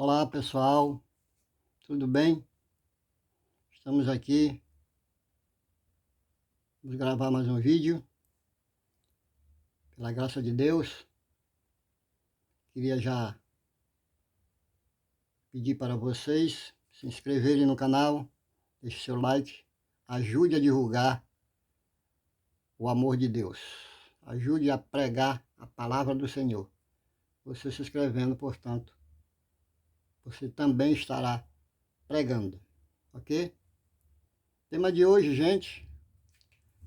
Olá pessoal, tudo bem? Estamos aqui, vamos gravar mais um vídeo, pela graça de Deus. Queria já pedir para vocês se inscreverem no canal, deixe seu like, ajude a divulgar o amor de Deus, ajude a pregar a palavra do Senhor. Você se inscrevendo, portanto, você também estará pregando, ok? O tema de hoje, gente,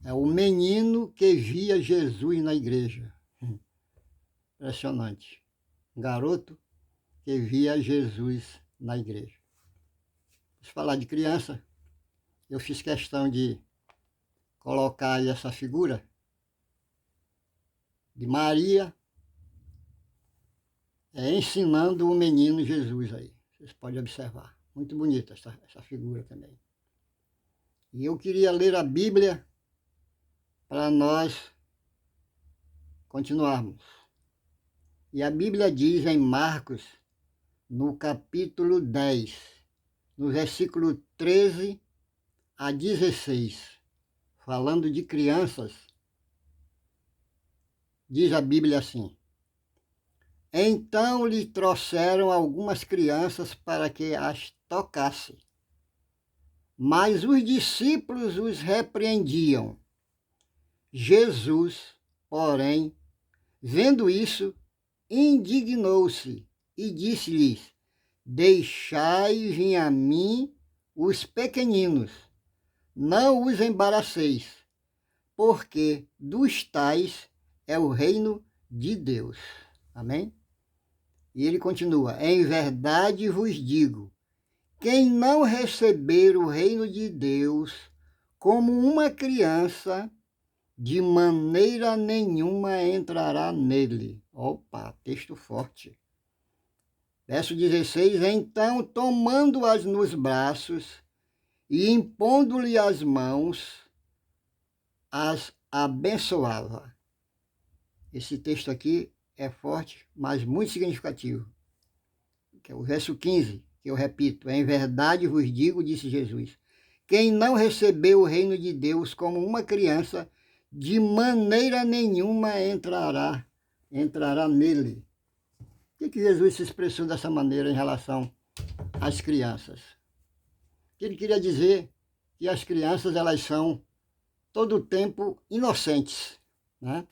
é o menino que via Jesus na igreja. Impressionante. Um garoto que via Jesus na igreja. Se falar de criança, eu fiz questão de colocar aí essa figura de Maria ensinando o menino Jesus aí. Vocês podem observar. Muito bonita essa figura também. E eu queria ler a Bíblia para nós continuarmos. E a Bíblia diz em Marcos, no capítulo 10, no versículo 13 a 16, falando de crianças, diz a Bíblia assim: Então lhe trouxeram algumas crianças para que as tocasse. Mas os discípulos os repreendiam. Jesus, porém, vendo isso, indignou-se e disse-lhes: Deixai vir a mim os pequeninos, não os embaraceis, porque dos tais é o reino de Deus. Amém? E ele continua: Em verdade vos digo, quem não receber o reino de Deus como uma criança, de maneira nenhuma entrará nele. Opa, texto forte. Verso 16: Então, tomando-as nos braços e impondo-lhe as mãos, as abençoava. Esse texto aqui é forte, mas muito significativo. Que é o verso 15, que eu repito: Em verdade vos digo, disse Jesus, quem não recebeu o reino de Deus como uma criança, de maneira nenhuma entrará nele. Por que Jesus se expressou dessa maneira em relação às crianças? Ele queria dizer que as crianças, elas são todo o tempo inocentes, né?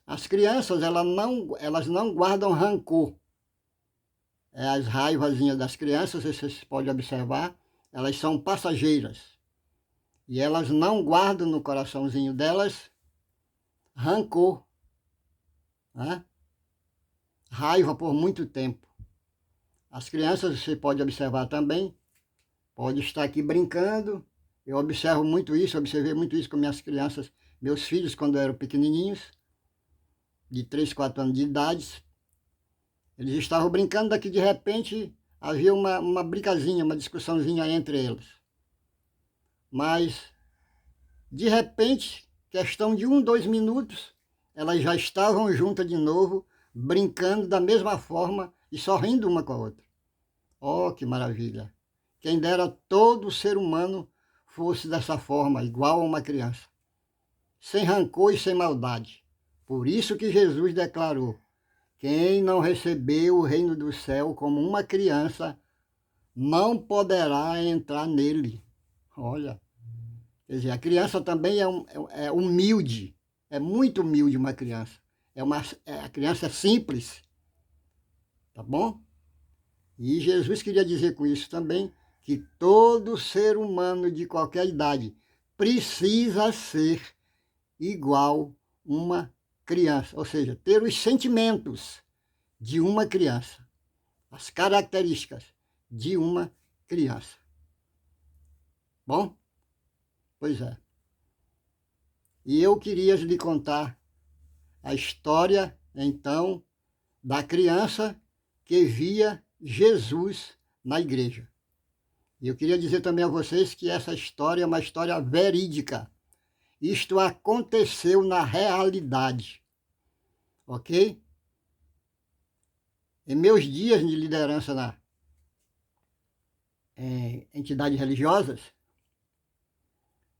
As crianças, elas não guardam rancor. As raivazinhas das crianças, vocês podem observar, elas são passageiras. E elas não guardam no coraçãozinho delas rancor, né? Raiva por muito tempo. As crianças, você pode observar também, pode estar aqui brincando. Eu observo muito isso, observei muito isso com minhas crianças, meus filhos, quando eram pequenininhos, de 3, 4 anos de idade. Eles estavam brincando, daqui de repente havia uma brincazinha, uma discussãozinha entre eles. Mas, de repente, questão de 1, 2 minutos, elas já estavam juntas de novo, brincando da mesma forma e sorrindo uma com a outra. Oh, que maravilha! Quem dera todo ser humano fosse dessa forma, igual a uma criança, sem rancor e sem maldade. Por isso que Jesus declarou: quem não recebeu o reino do céu como uma criança, não poderá entrar nele. Olha, quer dizer, a criança também é humilde, é muito humilde uma criança. A criança é simples, tá bom? E Jesus queria dizer com isso também que todo ser humano de qualquer idade precisa ser igual uma criança, ou seja, ter os sentimentos de uma criança, as características de uma criança. Bom? Pois é. E eu queria lhe contar a história, então, da criança que via Jesus na igreja. E eu queria dizer também a vocês que essa história é uma história verídica. Isto aconteceu na realidade, ok? Em meus dias de liderança entidades religiosas,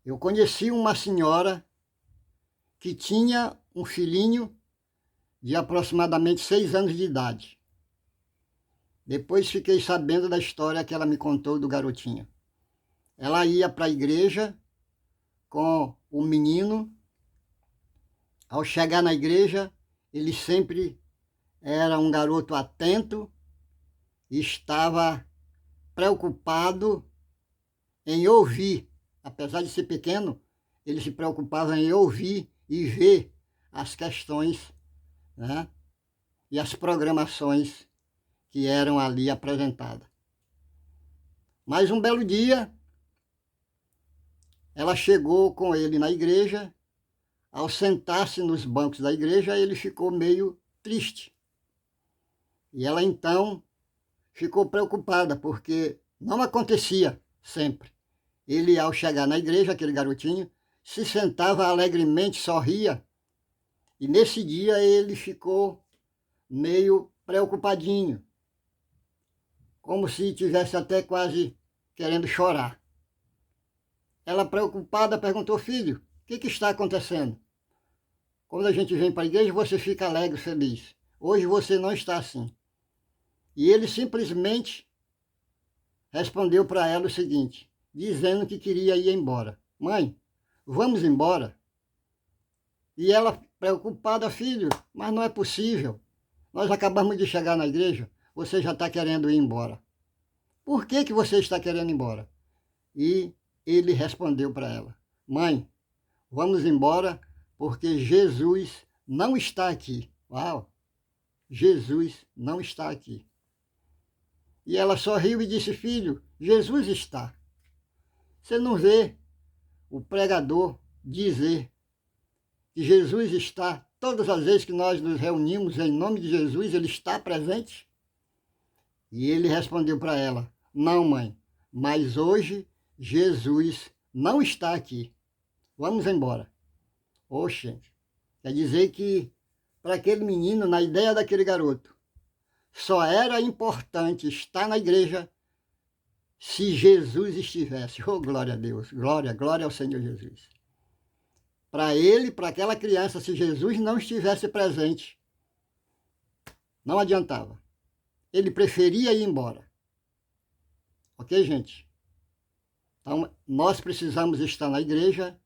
eu conheci uma senhora que tinha um filhinho de aproximadamente 6 anos de idade. Depois fiquei sabendo da história que ela me contou do garotinho. Ela ia para a igreja com o menino. Ao chegar na igreja, ele sempre era um garoto atento e estava preocupado em ouvir. Apesar de ser pequeno, ele se preocupava em ouvir e ver as questões, né, e as programações que eram ali apresentadas. Mas um belo dia, ela chegou com ele na igreja. Ao sentar-se nos bancos da igreja, ele ficou meio triste. E ela então ficou preocupada, porque não acontecia sempre. Ele, ao chegar na igreja, aquele garotinho, se sentava alegremente, sorria. E nesse dia ele ficou meio preocupadinho, como se tivesse até quase querendo chorar. Ela, preocupada, perguntou: filho, o que está acontecendo? Quando a gente vem para a igreja, você fica alegre, feliz. Hoje você não está assim. E ele simplesmente respondeu para ela o seguinte, dizendo que queria ir embora. Mãe, vamos embora? E ela, preocupada: filho, mas não é possível. Nós acabamos de chegar na igreja, você já está querendo ir embora. Por que você está querendo ir embora? E ele respondeu para ela: mãe, vamos embora porque Jesus não está aqui. Uau! Jesus não está aqui. E ela sorriu e disse: filho, Jesus está. Você não vê o pregador dizer que Jesus está todas as vezes que nós nos reunimos em nome de Jesus, ele está presente? E ele respondeu para ela: não, mãe, mas hoje Jesus não está aqui. Vamos embora. Oxe, quer dizer que para aquele menino, na ideia daquele garoto, só era importante estar na igreja se Jesus estivesse. Oh, glória a Deus, glória, glória ao Senhor Jesus. Para ele, para aquela criança, se Jesus não estivesse presente, não adiantava. Ele preferia ir embora. Ok, gente? Então, nós precisamos estar na igreja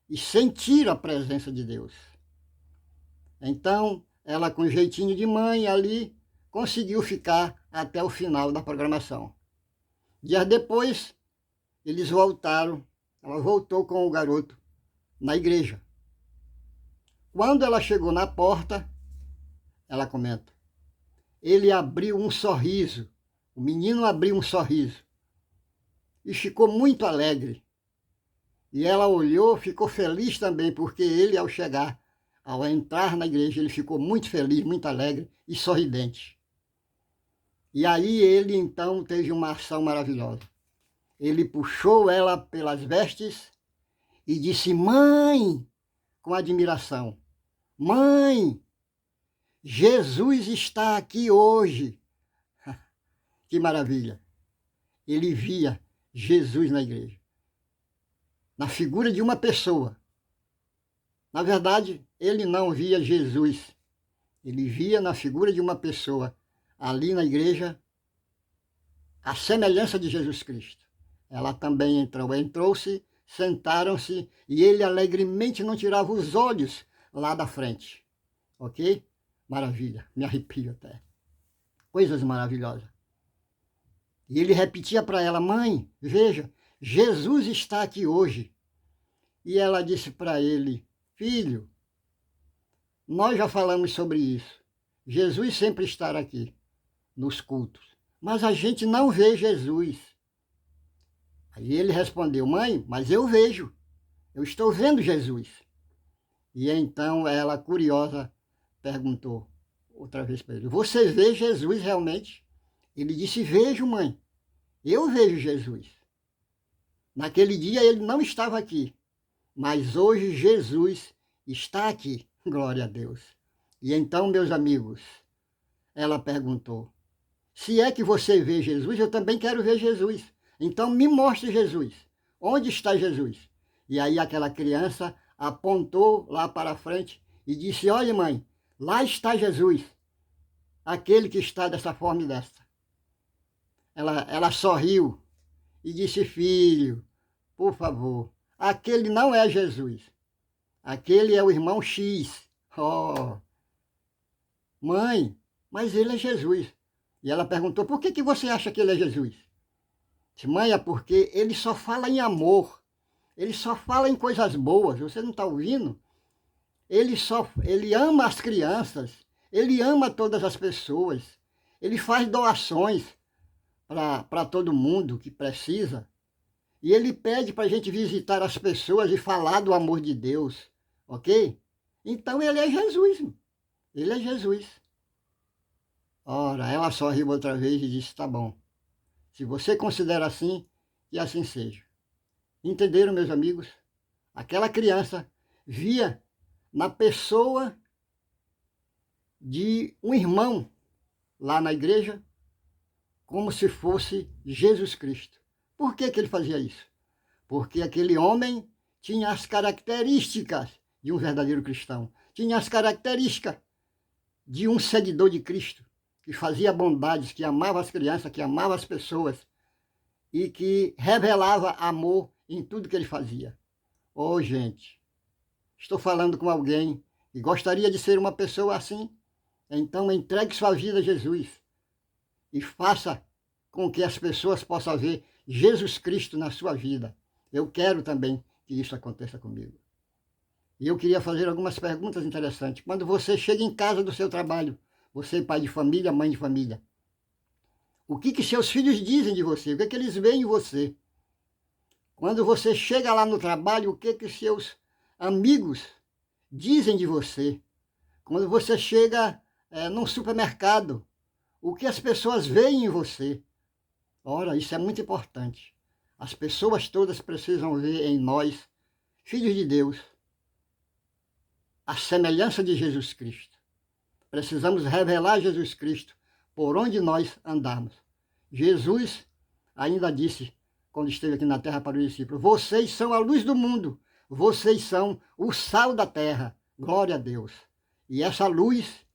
e sentir a presença de Deus. Então, ela, com jeitinho de mãe ali, conseguiu ficar até o final da programação. Dias depois, eles voltaram, ela voltou com o garoto na igreja. Quando ela chegou na porta, ela comenta, ele abriu um sorriso, o menino abriu um sorriso e ficou muito alegre. E ela olhou, ficou feliz também, porque ele, ao chegar, ao entrar na igreja, ele ficou muito feliz, muito alegre e sorridente. E aí ele, então, teve uma ação maravilhosa. Ele puxou ela pelas vestes e disse: mãe, com admiração, mãe, Jesus está aqui hoje. Que maravilha! Ele via Jesus na igreja, na figura de uma pessoa. Na verdade, ele não via Jesus, ele via na figura de uma pessoa, ali na igreja, a semelhança de Jesus Cristo. Ela também entrou-se, sentaram-se, e ele alegremente não tirava os olhos lá da frente. Ok? Maravilha, me arrepio até. Coisas maravilhosas. E ele repetia para ela: mãe, veja, Jesus está aqui hoje. E ela disse para ele: filho, nós já falamos sobre isso. Jesus sempre está aqui, nos cultos. Mas a gente não vê Jesus. Aí ele respondeu: mãe, mas eu vejo. Eu estou vendo Jesus. E então ela, curiosa, perguntou outra vez para ele: você vê Jesus realmente? Ele disse: vejo, mãe. Eu vejo Jesus. Naquele dia ele não estava aqui, mas hoje Jesus está aqui. Glória a Deus. E então, meus amigos, ela perguntou: se é que você vê Jesus, eu também quero ver Jesus. Então me mostre Jesus. Onde está Jesus? E aí aquela criança apontou lá para frente e disse, olha mãe, lá está Jesus, aquele que está dessa forma e desta. Ela sorriu e disse, filho, por favor, aquele não é Jesus, aquele é o irmão X. Oh, mãe, mas ele é Jesus. E ela perguntou, por que você acha que ele é Jesus? Disse, mãe, é porque ele só fala em amor, ele só fala em coisas boas, você não está ouvindo? Ele ama as crianças, ele ama todas as pessoas, ele faz doações para todo mundo que precisa. E ele pede para a gente visitar as pessoas e falar do amor de Deus, ok? Então ele é Jesus, ele é Jesus. Ora, ela sorriu outra vez e disse, tá bom, se você considera assim, que assim seja. Entenderam, meus amigos? Aquela criança via na pessoa de um irmão lá na igreja como se fosse Jesus Cristo. Por que ele fazia isso? Porque aquele homem tinha as características de um verdadeiro cristão, tinha as características de um seguidor de Cristo, que fazia bondades, que amava as crianças, que amava as pessoas e que revelava amor em tudo que ele fazia. Oh, gente, estou falando com alguém que gostaria de ser uma pessoa assim? Então entregue sua vida a Jesus e faça com que as pessoas possam ver Jesus Cristo na sua vida. Eu quero também que isso aconteça comigo. E eu queria fazer algumas perguntas interessantes. Quando você chega em casa do seu trabalho, você pai de família, mãe de família, o que seus filhos dizem de você? O que eles veem em você? Quando você chega lá no trabalho, o que seus amigos dizem de você? Quando você chega num supermercado, o que as pessoas veem em você? Ora, isso é muito importante. As pessoas todas precisam ver em nós, filhos de Deus, a semelhança de Jesus Cristo. Precisamos revelar Jesus Cristo por onde nós andarmos. Jesus ainda disse, quando esteve aqui na terra para os discípulos, vocês são a luz do mundo, vocês são o sal da terra. Glória a Deus. E essa luz,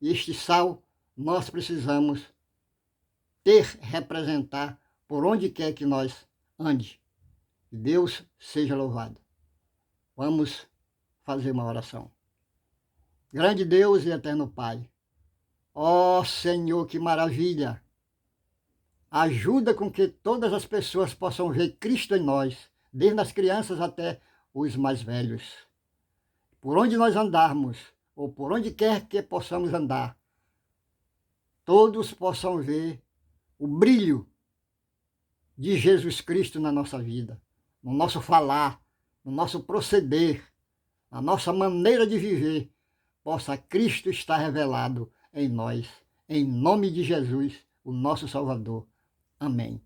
este sal, nós precisamos representar por onde quer que nós ande. Deus seja louvado. Vamos fazer uma oração. Grande Deus e eterno Pai, ó Senhor, que maravilha! Ajuda com que todas as pessoas possam ver Cristo em nós, desde as crianças até os mais velhos. Por onde nós andarmos, ou por onde quer que possamos andar, todos possam ver o brilho de Jesus Cristo na nossa vida, no nosso falar, no nosso proceder, na nossa maneira de viver, possa Cristo estar revelado em nós, em nome de Jesus, o nosso Salvador. Amém.